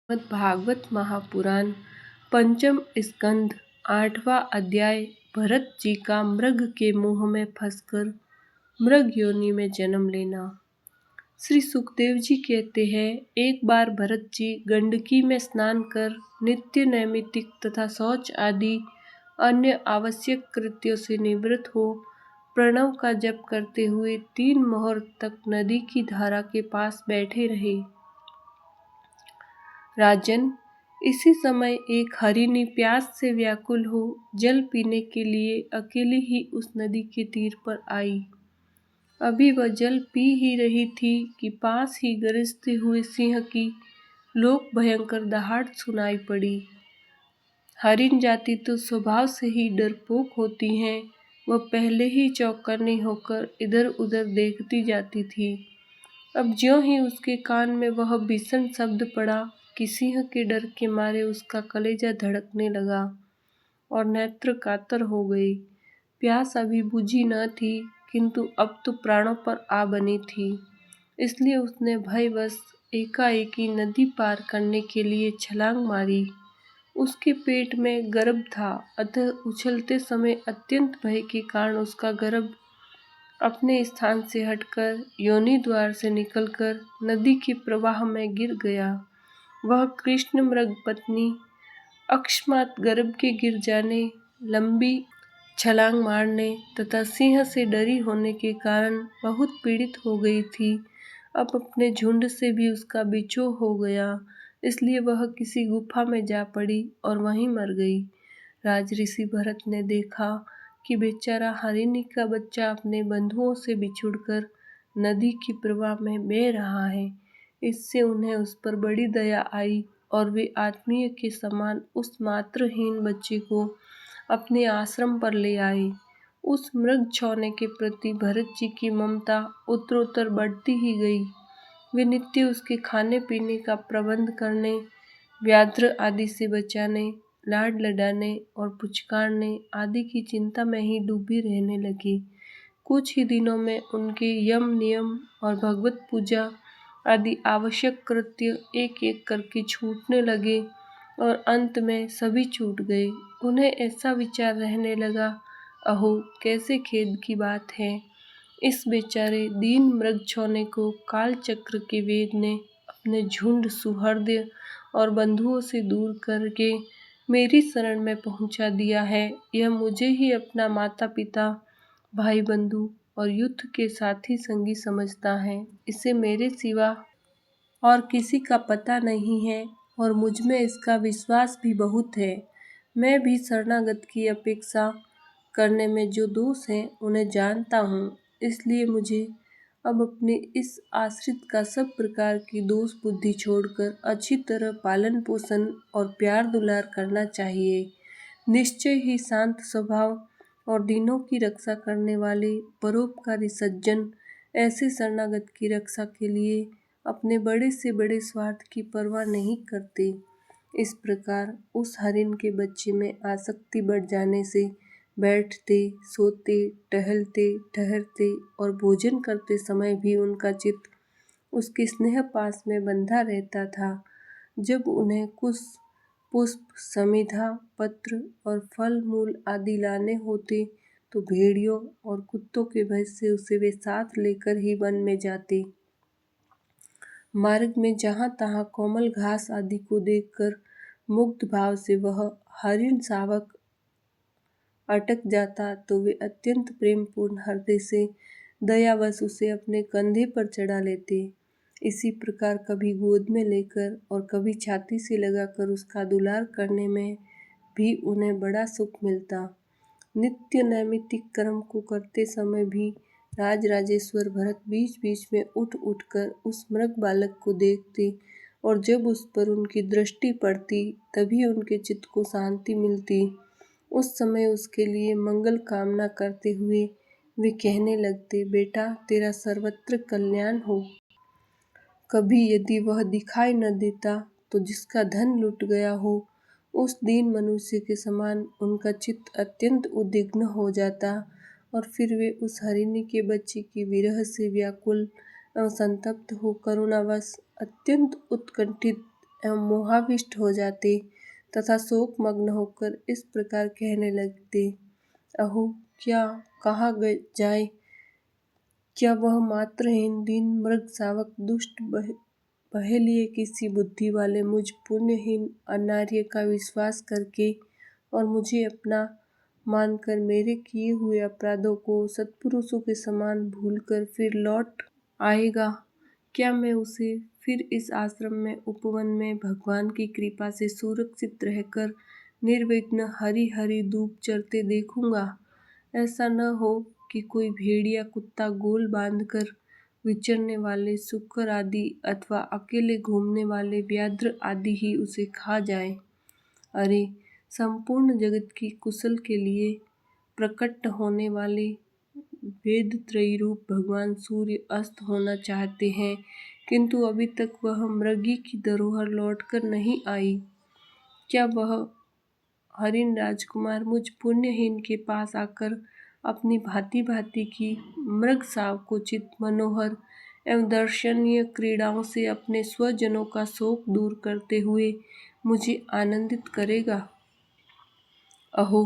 भागवत महापुराण पंचम स्कंद 8वां अध्याय। भरत जी का मृग के मुंह में फंसकर मृग योनि में जन्म लेना। श्री सुखदेव जी कहते हैं, एक बार भरत जी गंडकी में स्नान कर नित्य नैमित्तिक तथा शौच आदि अन्य आवश्यक कृत्यों से निवृत्त हो प्रणव का जप करते हुए 3 मुहूर्त तक नदी की धारा के पास बैठे रहे। राजन, इसी समय एक हरिणी प्यास से व्याकुल हो जल पीने के लिए अकेली ही उस नदी के तीर पर आई। अभी वह जल पी ही रही थी कि पास ही गरजते हुए सिंह की लोक भयंकर दहाड़ सुनाई पड़ी। हरिण जाति तो स्वभाव से ही डरपोक होती हैं। वह पहले ही चौकन्नी होकर इधर उधर देखती जाती थी। अब ज्यों ही उसके कान में वह भीषण शब्द पड़ा कि सिंह के डर के मारे उसका कलेजा धड़कने लगा और नेत्र कातर हो गए। प्यास अभी बुझी न थी, किंतु अब तो प्राणों पर आ बनी थी। इसलिए उसने भयवश एकाएकी नदी पार करने के लिए छलांग मारी। उसके पेट में गर्भ था, अतः उछलते समय अत्यंत भय के कारण उसका गर्भ अपने स्थान से हटकर योनि द्वार से निकलकर नदी के प्रवाह में गिर गया। वह कृष्ण मृग पत्नी अकस्मात गर्भ के गिर जाने, लंबी छलांग मारने तथा सिंह से डरी होने के कारण बहुत पीड़ित हो गई थी। अब अपने झुंड से भी उसका बिछोह हो गया, इसलिए वह किसी गुफा में जा पड़ी और वहीं मर गई। राजऋषि भरत ने देखा कि बेचारा हरिणी का बच्चा अपने बंधुओं से बिछुड़कर नदी की प्रवाह में बह रहा है। इससे उन्हें उस पर बड़ी दया आई और वे आत्मीय के समान उस मातृहीन बच्चे को अपने आश्रम पर ले आए। उस मृग छौने के प्रति भरत जी की ममता उत्तरोत्तर बढ़ती ही गई। वे नित्य उसके खाने पीने का प्रबंध करने, व्याघ्र आदि से बचाने, लाड लडाने और पुचकारने आदि की चिंता में ही डूबी रहने लगी। कुछ ही दिनों में उनके यम नियम और भगवत पूजा आदि आवश्यक कृत्य एक एक करके छूटने लगे और अंत में सभी छूट गए। उन्हें ऐसा विचार रहने लगा, अहो कैसे खेद की बात है, इस बेचारे दीन मृग छौने को काल चक्र के वेग ने अपने झुंड सुहृदय और बंधुओं से दूर करके मेरी शरण में पहुंचा दिया है। यह मुझे ही अपना माता पिता, भाई बंधु और युद्ध के साथी संगी समझता है। इसे मेरे सिवा और किसी का पता नहीं है और मुझ में इसका विश्वास भी बहुत है। मैं भी शरणागत की अपेक्षा करने में जो दोष हैं उन्हें जानता हूँ, इसलिए मुझे अब अपने इस आश्रित का सब प्रकार की दोष बुद्धि छोड़कर अच्छी तरह पालन पोषण और प्यार दुलार करना चाहिए। निश्चय ही शांत स्वभाव और दीनों की रक्षा करने वाले परोपकारी सज्जन ऐसे शरणागत की रक्षा के लिए अपने बड़े से बड़े स्वार्थ की परवाह नहीं करते। इस प्रकार उस हरिण के बच्चे में आसक्ति बढ़ जाने से बैठते, सोते, टहलते, ठहरते और भोजन करते समय भी उनका चित्त उसके स्नेह पास में बंधा रहता था। जब उन्हें कुश, पुष्प, समिधा, पत्र और फल मूल आदि लाने होते तो भेड़ियों और कुत्तों के भय से उसे वे साथ लेकर ही वन में जाते। मार्ग में जहाँ तहाँ कोमल घास आदि को देखकर मुग्ध भाव से वह हरिण शावक अटक जाता तो वे अत्यंत प्रेमपूर्ण हृदय से दयावश उसे अपने कंधे पर चढ़ा लेते। इसी प्रकार कभी गोद में लेकर और कभी छाती से लगाकर उसका दुलार करने में भी उन्हें बड़ा सुख मिलता। नित्य नैमित्तिक कर्म को करते समय भी राजराजेश्वर भरत बीच बीच में उठ उठकर उस मृग बालक को देखते और जब उस पर उनकी दृष्टि पड़ती तभी उनके चित्त को शांति मिलती। उस समय उसके लिए मंगल कामना करते हुए वे कहने लगते, बेटा तेरा सर्वत्र कल्याण हो। कभी यदि वह दिखाई न देता तो जिसका धन लुट गया हो उस दीन मनुष्य के समान उनका चित्त अत्यंत उद्विग्न हो जाता और फिर वे उस हरिणी के बच्चे की विरह से व्याकुल एवं संतप्त हो करुणावश अत्यंत उत्कंठित एवं मोहाविष्ट हो जाते तथा शोकमग्न होकर इस प्रकार कहने लगते, अहो क्या कहा जाए, क्या वह मात्रहीन दीन मृग शावक दुष्ट पहेलिए किसी बुद्धि वाले मुझ पुण्यहीन अनार्य का विश्वास करके और मुझे अपना मानकर मेरे किए हुए अपराधों को सत्पुरुषों के समान भूलकर फिर लौट आएगा? क्या मैं उसे फिर इस आश्रम में उपवन में भगवान की कृपा से सुरक्षित रहकर निर्विघ्न हरी हरी धूप चरते देखूंगा? ऐसा न हो कि कोई भेड़िया कुत्ता गोल बांधकर विचरने वाले सुकर आदि अथवा अकेले घूमने वाले व्याघ्र आदि ही उसे खा जाए। अरे संपूर्ण जगत की कुशल के लिए प्रकट होने वाले वेद त्रयी रूप भगवान सूर्य अस्त होना चाहते हैं, किंतु अभी तक वह मृगी की धरोहर लौटकर नहीं आई। क्या वह हरिण राजकुमार मुझ पुण्यहीन के पास आकर अपनी भांति भांति की मृग सावकोचित मनोहर एवं दर्शनीय क्रीड़ाओं से अपने स्वजनों का शोक दूर करते हुए मुझे आनंदित करेगा? अहो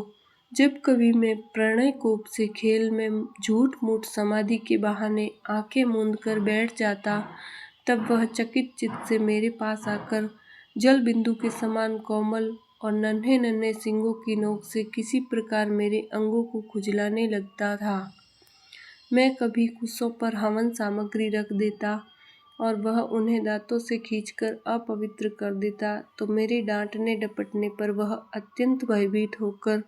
जब कभी मैं प्रणय कोप से खेल में झूठ मूठ समाधि के बहाने आंखें मूंद कर बैठ जाता, तब वह चकित चित्त से मेरे पास आकर जल बिंदु के समान कोमल और नन्हे नन्हे सींगों की नोक से किसी प्रकार मेरे अंगों को खुजलाने लगता था। मैं कभी कुशों पर हवन सामग्री रख देता और वह उन्हें दांतों से खींचकर अपवित्र कर देता, तो मेरे डांटने डपटने पर वह अत्यंत भयभीत होकर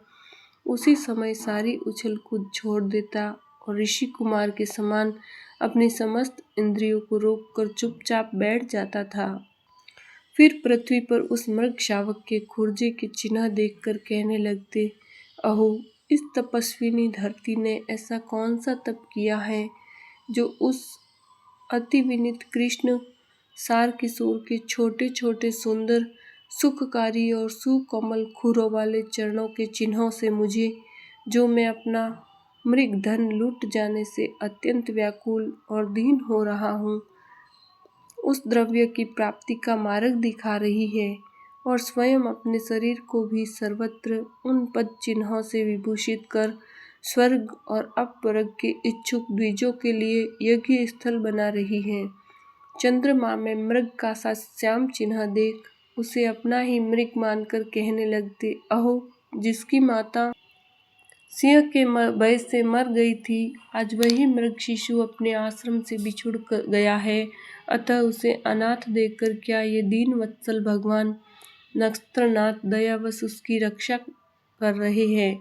उसी समय सारी उछल कूद छोड़ देता और ऋषि कुमार के समान अपनी समस्त इंद्रियों को रोककर चुपचाप बैठ जाता था। फिर पृथ्वी पर उस मृग शावक के खुरजे के चिन्ह देखकर कहने लगते, अहो इस तपस्विनी धरती ने ऐसा कौन सा तप किया है जो उस अति विनीत कृष्ण सार किशोर के छोटे छोटे सुंदर सुखकारी और सुकोमल खुरों वाले चरणों के चिन्हों से मुझे, जो मैं अपना मृग धन लूट जाने से अत्यंत व्याकुल और दीन हो रहा हूँ, उस द्रव्य की प्राप्ति का मार्ग दिखा रही है और स्वयं अपने शरीर को भी सर्वत्र उन पद चिन्हों से विभूषित कर स्वर्ग और अपवर्ग के इच्छुक द्विजों के लिए यज्ञ स्थल बना रही है। चंद्रमा में मृग का सा श्याम चिन्ह देख उसे अपना ही मृग मानकर कहने लगते, अहो जिसकी माता सिंह के भय से मर गई थी, आज वही मृग शिशु अपने आश्रम से बिछुड़ गया है, अतः उसे अनाथ देखकर क्या ये दीन वत्सल भगवान नक्षत्रनाथ दयावश उसकी रक्षा कर रहे हैं?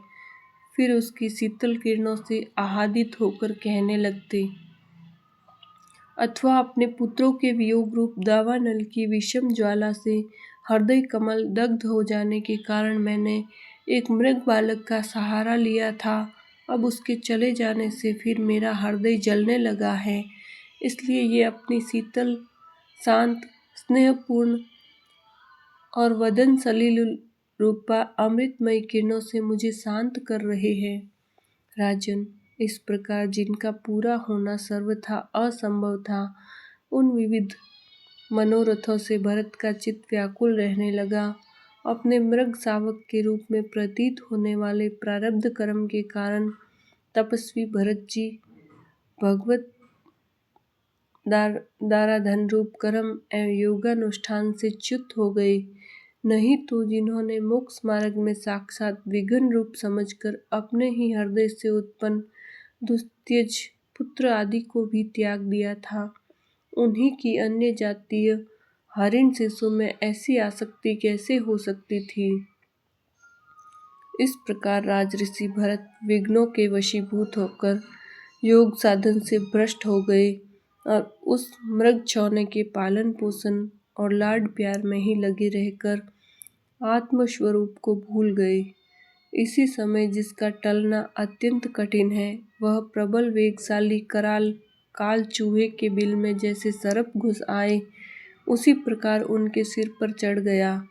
फिर उसकी शीतल किरणों से आह्लादित होकर कहने लगते, अथवा अपने पुत्रों के वियोग रूप दावानल की विषम ज्वाला से हृदय कमल दग्ध हो जाने के कारण मैंने एक मृग बालक का सहारा लिया था, अब उसके चले जाने से फिर मेरा हृदय जलने लगा है, इसलिए ये अपनी शीतल शांत स्नेहपूर्ण और वदन सलिल रूपा अमृतमय किरणों से मुझे शांत कर रहे हैं। राजन, इस प्रकार जिनका पूरा होना सर्वथा असंभव था, उन विविध मनोरथों से भरत का चित्त व्याकुल रहने लगा। अपने मृग शावक के रूप में प्रतीत होने वाले प्रारब्ध कर्म के कारण तपस्वी भरत जी भगवत दाराधन रूप कर्म एवं योगानुष्ठान से च्युत हो गए, नहीं तो जिन्होंने मोक्ष मार्ग में साक्षात विघ्न रूप समझकर अपने ही हृदय से उत्पन्न दुस्त्यज पुत्र आदि को भी त्याग दिया था, उन्हीं की अन्य जातीय हरिण शिशु में ऐसी आसक्ति कैसे हो सकती थी? इस प्रकार राजऋषि भरत विघ्नों के वशीभूत होकर योग साधन से भ्रष्ट हो गए और उस मृग छौने के पालन पोषण और लाड प्यार में ही लगे रहकर आत्मस्वरूप को भूल गए। इसी समय जिसका टलना अत्यंत कठिन है, वह प्रबल वेगशाली कराल काल चूहे के बिल में जैसे सर्प घुस आए, उसी प्रकार उनके सिर पर चढ़ गया।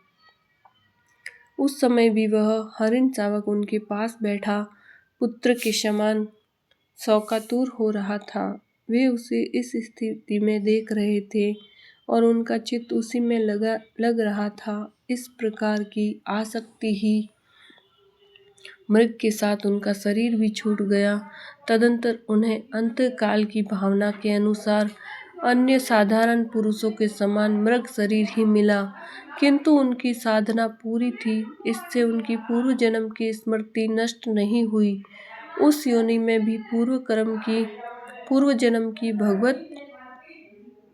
उस समय भी वह हरिण शावक उनके पास बैठा पुत्र के समान शोकातुर हो रहा था। वे उसे इस स्थिति में देख रहे थे और उनका चित्त उसी में लग रहा था। इस प्रकार की आसक्ति ही मृग के साथ उनका शरीर भी छूट गया। तदंतर उन्हें अंतकाल की भावना के अनुसार अन्य साधारण पुरुषों के समान मृग शरीर ही मिला, किंतु उनकी साधना पूरी थी, इससे उनकी पूर्व जन्म की स्मृति नष्ट नहीं हुई। उस योनि में भी पूर्व जन्म की भगवत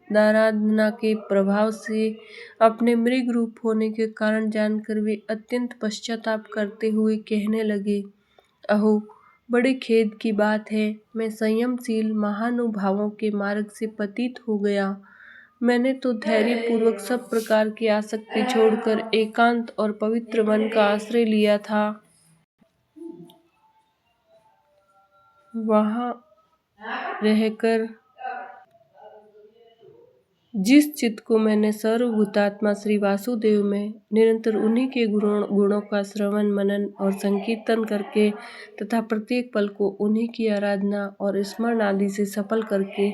आराधना के प्रभाव से अपने मृग रूप होने के कारण जानकर वे अत्यंत पश्चाताप करते हुए कहने लगे, अहो, बड़े खेद की बात है, मैं संयमशील महानुभावों के मार्ग से पतित हो गया। मैंने तो धैर्य पूर्वक सब प्रकार की आसक्ति छोड़कर एकांत और पवित्र मन का आश्रय लिया था। वहाँ रहकर जिस चित्त को मैंने सर्वभूतात्मा श्री वासुदेव में निरंतर उन्हीं के गुणों का श्रवण मनन और संकीर्तन करके तथा प्रत्येक पल को उन्हीं की आराधना और स्मरण आदि से सफल करके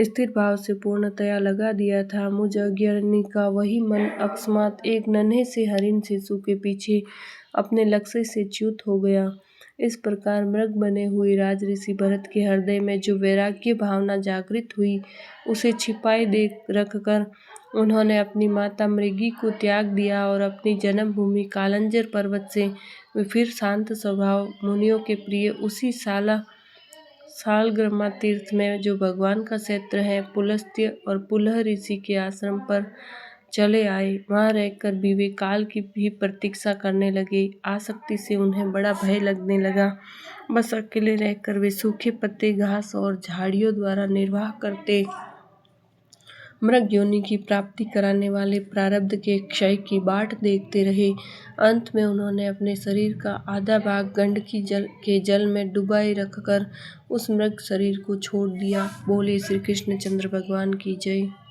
स्थिर भाव से पूर्णतया लगा दिया था, मुझ अज्ञानी का वही मन अकस्मात एक नन्हे से हरिण शिशु के पीछे अपने लक्ष्य से च्युत हो गया। इस प्रकार मृग बने हुए राजऋषि भरत के हृदय में जो वैराग्य भावना जागृत हुई, उसे छिपाए देख रखकर उन्होंने अपनी माता मृगी को त्याग दिया और अपनी जन्मभूमि कालंजर पर्वत से वे फिर शांत स्वभाव मुनियों के प्रिय उसी सालग्राम तीर्थ में, जो भगवान का क्षेत्र है, पुलस्त्य और पुलह ऋषि के आश्रम पर चले आए। वहाँ रहकर भी वे काल की भी प्रतीक्षा करने लगे। आसक्ति से उन्हें बड़ा भय लगने लगा। बस अकेले रहकर वे सूखे पत्ते, घास और झाड़ियों द्वारा निर्वाह करते मृग योनि की प्राप्ति कराने वाले प्रारब्ध के क्षय की बाट देखते रहे। अंत में उन्होंने अपने शरीर का आधा भाग गंडकी के जल में डुबाए रखकर उस मृग शरीर को छोड़ दिया। बोले श्री कृष्ण चंद्र भगवान की जय।